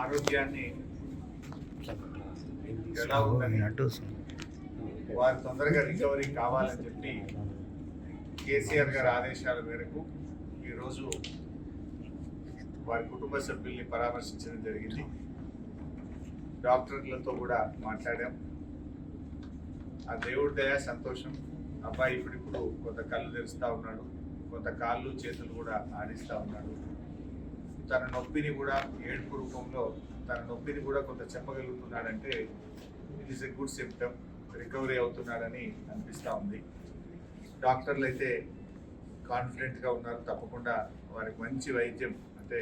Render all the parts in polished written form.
ఆరోగ్యాన్ని ఎలా ఉందని వారు తొందరగా రికవరీ కావాలని చెప్పి కేసీఆర్ గారి ఆదేశాల మేరకు ఈరోజు వారి కుటుంబ సభ్యుల్ని పరామర్శించడం జరిగింది. డాక్టర్లతో కూడా మాట్లాడాం. ఆ దేవుడి దయ సంతోషం. అబ్బాయి ఇప్పుడు కొంత కళ్ళు తెరుస్తూ ఉన్నాడు, కొంత కాళ్ళు చేతులు కూడా ఆడిస్తూ ఉన్నాడు. తన నొప్పిని కూడా ఏడుపు రూపంలో తన నొప్పిని కూడా కొంత చెప్పగలుగుతున్నాడంటే it is a good symptom. Recovery అవుతున్నాడని అనిపిస్తూ ఉంది. డాక్టర్లు అయితే కాన్ఫిడెంట్గా ఉన్నారు. తప్పకుండా వారికి మంచి వైద్యం అంటే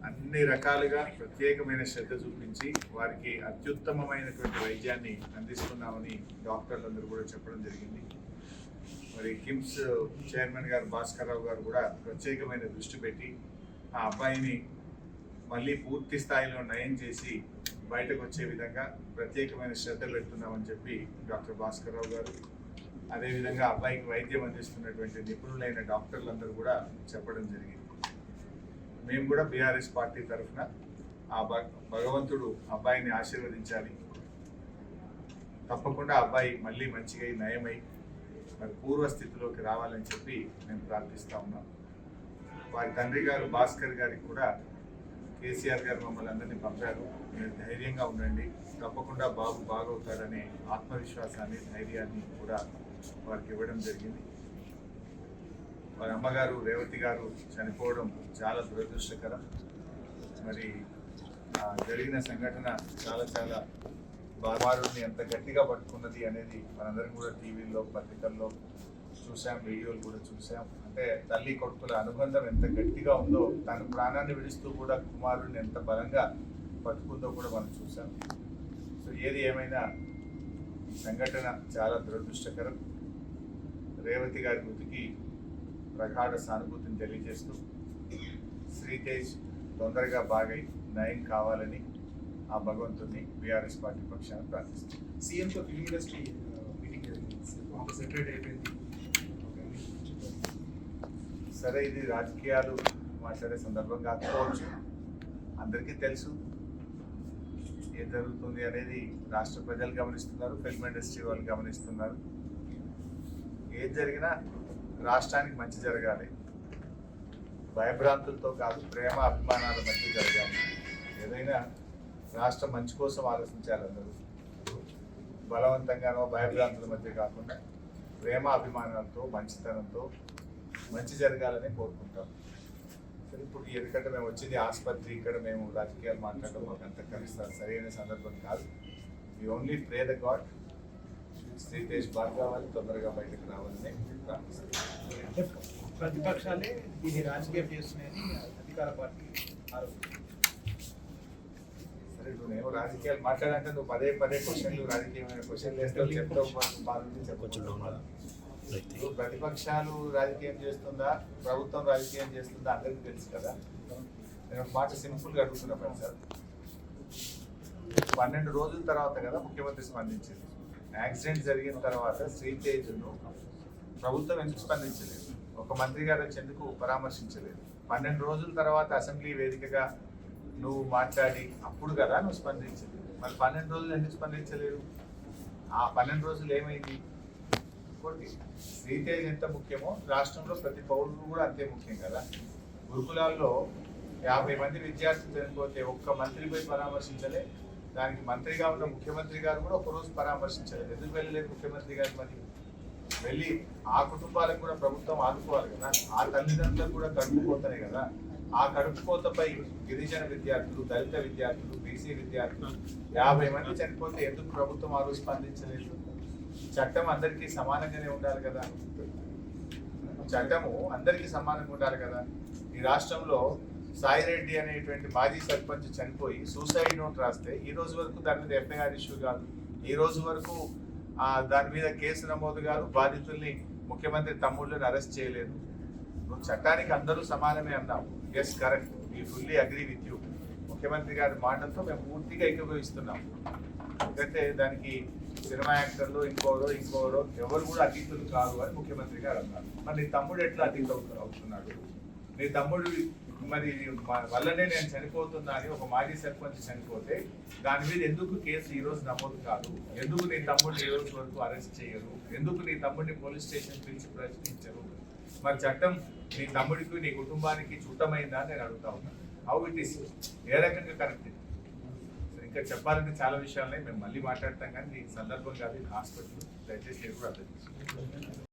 అన్ని రకాలుగా ప్రత్యేకమైన శ్రద్ధ చూపించి వారికి అత్యుత్తమమైనటువంటి వైద్యాన్ని అందిస్తున్నామని డాక్టర్లందరూ కూడా చెప్పడం జరిగింది. మరి కిమ్స్ చైర్మన్ గారు భాస్కర్ రావు గారు కూడా ప్రత్యేకమైన దృష్టి పెట్టి ఆ అబ్బాయిని మళ్ళీ పూర్తి స్థాయిలో నయం చేసి బయటకు వచ్చే విధంగా ప్రత్యేకమైన శ్రద్ధ పెడుతున్నామని చెప్పి డాక్టర్ భాస్కర్ రావు గారు, అదేవిధంగా అబ్బాయికి వైద్యం అందిస్తున్నటువంటి నిపుణులైన డాక్టర్లందరూ కూడా చెప్పడం జరిగింది. మేము కూడా బీఆర్ఎస్ పార్టీ తరఫున ఆ భగవంతుడు అబ్బాయిని ఆశీర్వదించాలి. తప్పకుండా అబ్బాయి మళ్ళీ మంచిగా నయమై మరి పూర్వస్థితిలోకి రావాలని చెప్పి మేము ప్రార్థిస్తూ ఉన్నాం. వారి తండ్రి గారు భాస్కర్ గారికి కూడా కేసీఆర్ గారు మమ్మల్ని అందరినీ పంపారు. మీరు ధైర్యంగా ఉండండి, తప్పకుండా బాబు బాగవుతాడనే ఆత్మవిశ్వాసాన్ని ధైర్యాన్ని కూడా వారికి ఇవ్వడం జరిగింది. వారి అమ్మగారు రేవతి గారు చనిపోవడం చాలా దురదృష్టకరం. మరి జరిగిన సంఘటన చాలా వారిని ఎంత గట్టిగా పట్టుకున్నది అనేది మనందరం కూడా టీవీల్లో పత్రికల్లో చూసాం, వీడియోలు కూడా చూసాం. అంటే తల్లి కొడుకుల అనుబంధం ఎంత గట్టిగా ఉందో, తన ప్రాణాన్ని విడుస్తూ కూడా కుమారుడిని ఎంత బలంగా పట్టుకుందో కూడా మనం చూసాం. సో ఏది ఏమైనా ఈ సంఘటన చాలా దురదృష్టకరం. రేవతి గారి మృతికి ప్రగాఢ సానుభూతిని తెలియజేస్తూ శ్రీతేజ్ తొందరగా బాగై నయం కావాలని ఆ భగవంతుడిని బీఆర్ఎస్ పార్టీ పక్షాన ప్రార్థిస్తుంది. సీఎంతో ఫిల్మ్ ఇండస్ట్రీ మీటింగ్ జరిగింది, సెపరేట్ అయిపోయింది. సరే, ఇది రాజకీయాలు మాట్లాడే సందర్భం కాకపోవచ్చు. అందరికీ తెలుసు ఏం జరుగుతుంది అనేది. రాష్ట్ర ప్రజలు గమనిస్తున్నారు, ఫిల్మ్ ఇండస్ట్రీ వాళ్ళు గమనిస్తున్నారు. ఏం జరిగినా రాష్ట్రానికి మంచి జరగాలి, భయభ్రాంతులతో కాదు, ప్రేమ అభిమానాల మధ్య జరగాలి. ఏదైనా రాష్ట్రం మంచి కోసం ఆలోచించాలి. అందరూ బలవంతంగానో భయభ్రాంతుల మధ్య కాకుండా ప్రేమ అభిమానాలతో మంచితనంతో మంచి జరగాలని కోరుకుంటాం. సరే, ఇప్పుడు ఎందుకంటే మేము వచ్చింది ఆసుపత్రి, ఇక్కడ మేము రాజకీయాలు మాట్లాడడం మాకు అంత కలుస్తారు సరైన సందర్భం కాదు. We only pray the god Sritej బాగా కావాలి, తొందరగా బయటకు రావాలని ప్రార్థిస్తాం. ప్రతిపక్షాలే ఇది రాజకీయం చేస్తున్నాయని అధికార పార్టీ ఆరోపణ. సరే, నువ్వేమో రాజకీయాలు మాట్లాడాలంటే నువ్వు పదే క్వశ్చన్లు రాజకీయమైన క్వశ్చన్లు వేస్తావు, చెప్తావు, బాగుంది చెప్పచ్చు. ప్రతిపక్షాలు రాజకీయం చేస్తుందా, ప్రభుత్వం రాజకీయం చేస్తుందా అందరికీ తెలుసు కదా. నేను మాట సింపుల్గా అడుగుతున్నా సార్. 12 రోజుల తర్వాత కదా ముఖ్యమంత్రి స్పందించింది. యాక్సిడెంట్ జరిగిన తర్వాత శ్రీతేజ్ను ప్రభుత్వం ఎందుకు స్పందించలేదు? ఒక మంత్రి గారు వచ్చి ఎందుకు పరామర్శించలేదు? 12 రోజుల తర్వాత అసెంబ్లీ వేదికగా నువ్వు మాట్లాడి అప్పుడు కదా నువ్వు స్పందించింది. మరి 12 రోజులు ఎందుకు స్పందించలేదు? ఆ 12 రోజులు ఏమైంది? ఇంకోటి, శ్రీతేజ్ ఎంత ముఖ్యమో రాష్ట్రంలో ప్రతి పౌరుడు కూడా అంతే ముఖ్యం కదా. గురుకులాల్లో 50 మంది విద్యార్థులు చనిపోతే ఒక్క మంత్రి పోయి పరామర్శించలే. దానికి మంత్రిగా ఉన్న ముఖ్యమంత్రి గారు కూడా ఒకరోజు పరామర్శించలేదు. ఎందుకు వెళ్ళలేదు ముఖ్యమంత్రి గారు? మరి వెళ్ళి ఆ కుటుంబాలకు కూడా ప్రభుత్వం ఆదుకోవాలి కదా. ఆ తల్లిదండ్రులకు కూడా కడుపుకోతనే కదా. ఆ కడుపుకోతపై గిరిజన విద్యార్థులు, దళిత విద్యార్థులు, బీసీ విద్యార్థులు 50 మంది చనిపోతే ఎందుకు ప్రభుత్వం ఆ రోజు స్పందించలేదు? చట్టం అందరికీ సమానంగానే ఉండాలి కదా. చట్టము అందరికీ సమానంగా ఉండాలి కదా. ఈ రాష్ట్రంలో సాయిరెడ్డి అనేటువంటి మాజీ సర్పంచ్ చనిపోయి సూసైడ్ నోట్ రాస్తే ఈ రోజు వరకు దాని మీద ఎఫ్ఐఆర్ ఇష్యూ కాదు. ఈ రోజు వరకు దాని మీద కేసు నమోదు కాదు. బాధితుల్ని ముఖ్యమంత్రి తమ్ముళ్ళని అరెస్ట్ చేయలేదు. నువ్వు చట్టానికి అందరూ సమానమే అన్నావు. Yes, correct, we fully agree with you. ముఖ్యమంత్రి గారి మాటలతో మేము పూర్తిగా ఏకీభవిస్తున్నాం. ఎందుకంటే దానికి సినిమా యాక్టర్లు ఇంకోరో ఎవరు కూడా అతీతులు కాదు అని ముఖ్యమంత్రి గారు అన్నారు. మరి నీ తమ్ముడు ఎట్లా అతీత అవుతున్నాడు? నీ తమ్ముడు మరి వల్లనే నేను చనిపోతున్నా అని ఒక మాజీ సర్పంచ్ చనిపోతే దాని మీద ఎందుకు కేసు ఈ రోజు నమోదు కాదు? ఎందుకు నీ తమ్ముడిని ఈ రోజు వరకు అరెస్ట్ చేయరు? ఎందుకు నీ తమ్ముడిని పోలీస్ స్టేషన్ పిలిచి ప్రశ్నించరు? మరి చట్టం నీ తమ్ముడికి నీ కుటుంబానికి చుట్టమైందా అని నేను అడుగుతా ఉన్నాను. హౌ ఇట్ ఈస్, ఏ రకంగా కరెక్ట్? ఇంకా చెప్పాలంటే చాలా విషయాలనే మేము మళ్ళీ మాట్లాడతాం, కానీ ఈ సందర్భం కాదు, హాస్పిటల్ దయచేసి మీరు కూడా అర్థం చేసుకోండి.